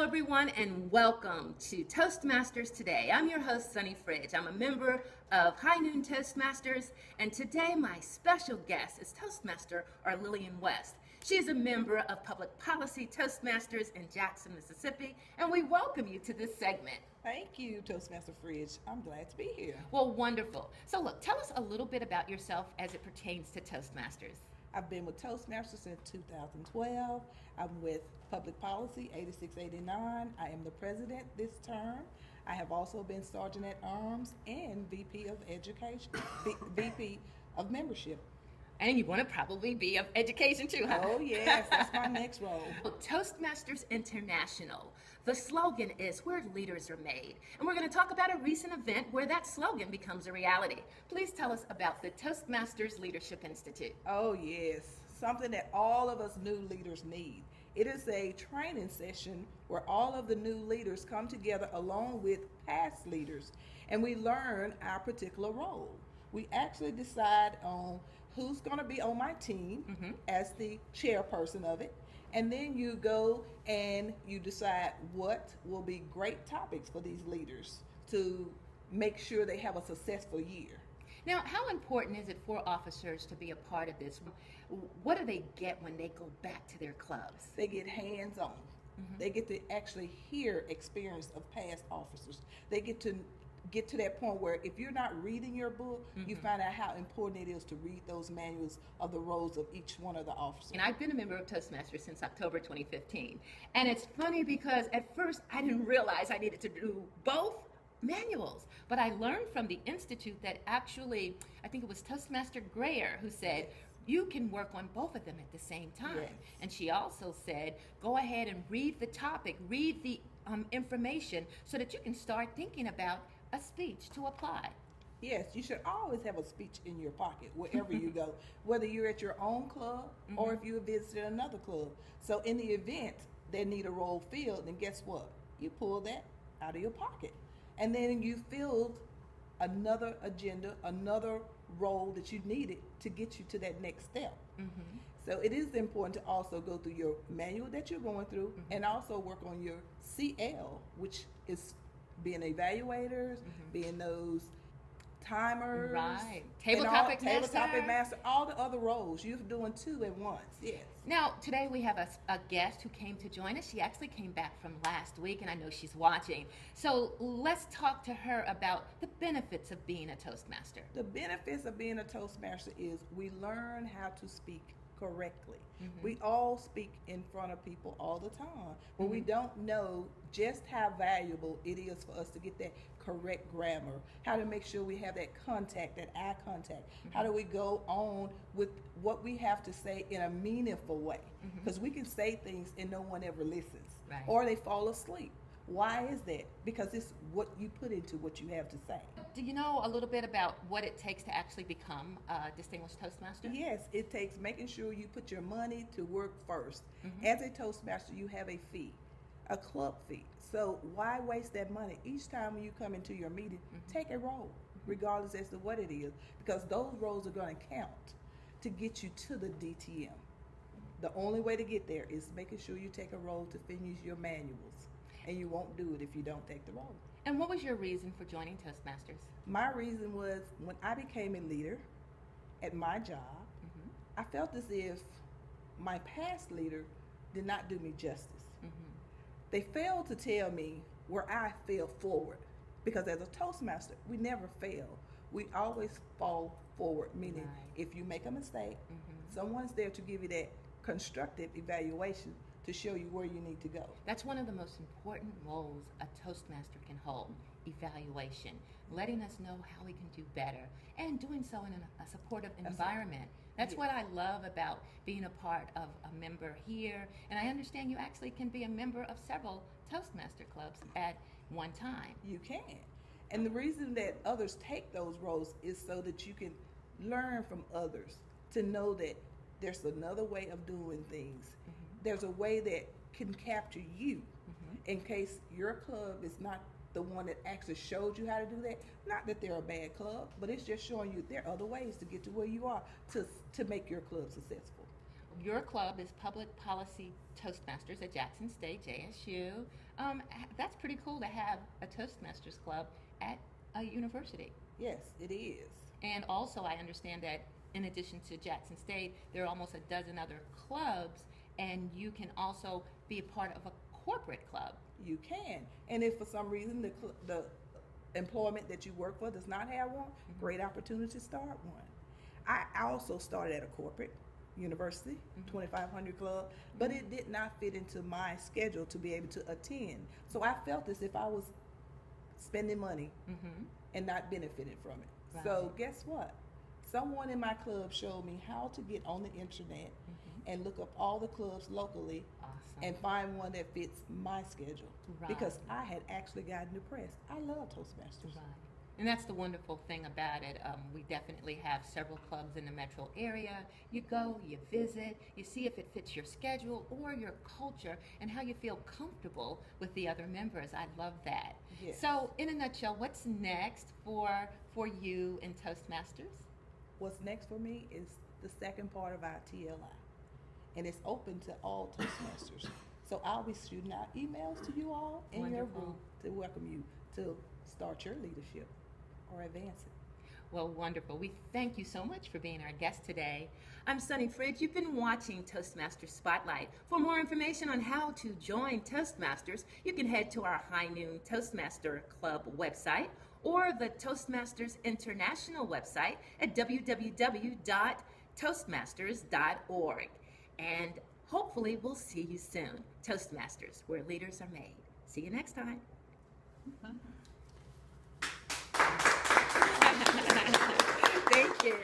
everyone, and welcome to Toastmasters Today. I'm your host, Sunny Fridge. I'm a member of High Noon Toastmasters, and today my special guest is Toastmaster Arlillian West. She is a member of Public Policy Toastmasters in Jackson, Mississippi, and we welcome you to this segment. Thank you, Toastmaster Fridge. I'm glad to be here. Well, wonderful. So look, tell us a little bit about yourself as it pertains to Toastmasters. I've been with Toastmasters since 2012. I'm with Public Policy 8689. I am the president this term. I have also been Sergeant at Arms and VP of Education, VP of Membership. And you want to probably be of education too, huh? Oh yes, that's my next role. Toastmasters International. The slogan is where leaders are made. And we're going to talk about a recent event where that slogan becomes a reality. Please tell us about the Toastmasters Leadership Institute. Oh yes, something that all of us new leaders need. It is a training session where all of the new leaders come together along with past leaders, and we learn our particular role. We actually decide on who's going to be on my team as the chairperson of it. And then you go and you decide what will be great topics for these leaders to make sure they have a successful year. Now, how important is it for officers to be a part of this? What do they get when they go back to their clubs? They get hands-on. They get to actually hear experience of past officers. They get to that point where if you're not reading your book, you find out how important it is to read those manuals of the roles of each one of the officers. And I've been a member of Toastmasters since October 2015. And it's funny because at first I didn't realize I needed to do both manuals. But I learned from the Institute that actually, I think it was Toastmaster Grayer who said, you can work on both of them at the same time. Yes. And she also said, go ahead and read the topic, read the information so that you can start thinking about a speech to apply. Yes, you should always have a speech in your pocket wherever you go, whether you're at your own club or if you visited another club. So in the event they need a role filled, then guess what? You pull that out of your pocket. And then you filled another agenda, another role that you needed to get you to that next step. So it is important to also go through your manual that you're going through and also work on your CL, which is being evaluators, being those timers, right? Table topic master, all the other roles. You're doing two at once. Yes. Now, today we have a guest who came to join us. She actually came back from last week, and I know she's watching. So let's talk to her about the benefits of being a Toastmaster. The benefits of being a Toastmaster is we learn how to speak correctly. We all speak in front of people all the time, but we don't know just how valuable it is for us to get that correct grammar, how to make sure we have that contact, that eye contact, how do we go on with what we have to say in a meaningful way, because we can say things and no one ever listens, right, or they fall asleep. Why is that? Because it's what you put into what you have to say. Do you know a little bit about what it takes to actually become a distinguished Toastmaster? Yes, it takes making sure you put your money to work first. As a Toastmaster, you have a fee, a club fee. So why waste that money? Each time when you come into your meeting, take a role, regardless as to what it is, because those roles are going to count to get you to the DTM. The only way to get there is making sure you take a role to finish your manuals. And you won't do it if you don't take the role. And what was your reason for joining Toastmasters? My reason was when I became a leader at my job, I felt as if my past leader did not do me justice. They failed to tell me where I fell forward. Because as a Toastmaster, we never fail. We always fall forward, meaning if you make a mistake, someone's there to give you that constructive evaluation to show you where you need to go. That's one of the most important roles a Toastmaster can hold, evaluation, letting us know how we can do better, and doing so in a supportive environment. That's what I love about being a part of a member here, and I understand you actually can be a member of several Toastmaster clubs at one time. You can. And the reason that others take those roles is so that you can learn from others, to know that there's another way of doing things. There's a way that can capture you in case your club is not the one that actually showed you how to do that. Not that they're a bad club, but it's just showing you there are other ways to get to where you are to make your club successful. your club is Public Policy Toastmasters at Jackson State, JSU. That's pretty cool to have a Toastmasters club at a university. Yes, it is. And also, I understand that in addition to Jackson State, there are almost a dozen other clubs, and you can also be a part of a corporate club. You can. And if for some reason the employment that you work for does not have one, great opportunity to start one. I also started at a corporate university, 2500 club, but it did not fit into my schedule to be able to attend. So I felt as if I was spending money and not benefiting from it. Right. So guess what? Someone in my club showed me how to get on the internet and look up all the clubs locally and find one that fits my schedule. Right. Because I had actually gotten depressed. I love Toastmasters. Right. And that's the wonderful thing about it. We definitely have several clubs in the metro area. You go, you visit, you see if it fits your schedule or your culture and how you feel comfortable with the other members. I love that. Yes. So, in a nutshell, what's next for you in Toastmasters? What's next for me is the second part of our TLI. And it's open to all Toastmasters. So I'll be shooting out emails to you all in your group to welcome you to start your leadership or advance it. Well, wonderful. We thank you so much for being our guest today. I'm Sunny Fridge. You've been watching Toastmasters Spotlight. For more information on how to join Toastmasters, you can head to our High Noon Toastmaster Club website or the Toastmasters International website at www.toastmasters.org. And hopefully we'll see you soon. Toastmasters, where leaders are made. See you next time. Thank you.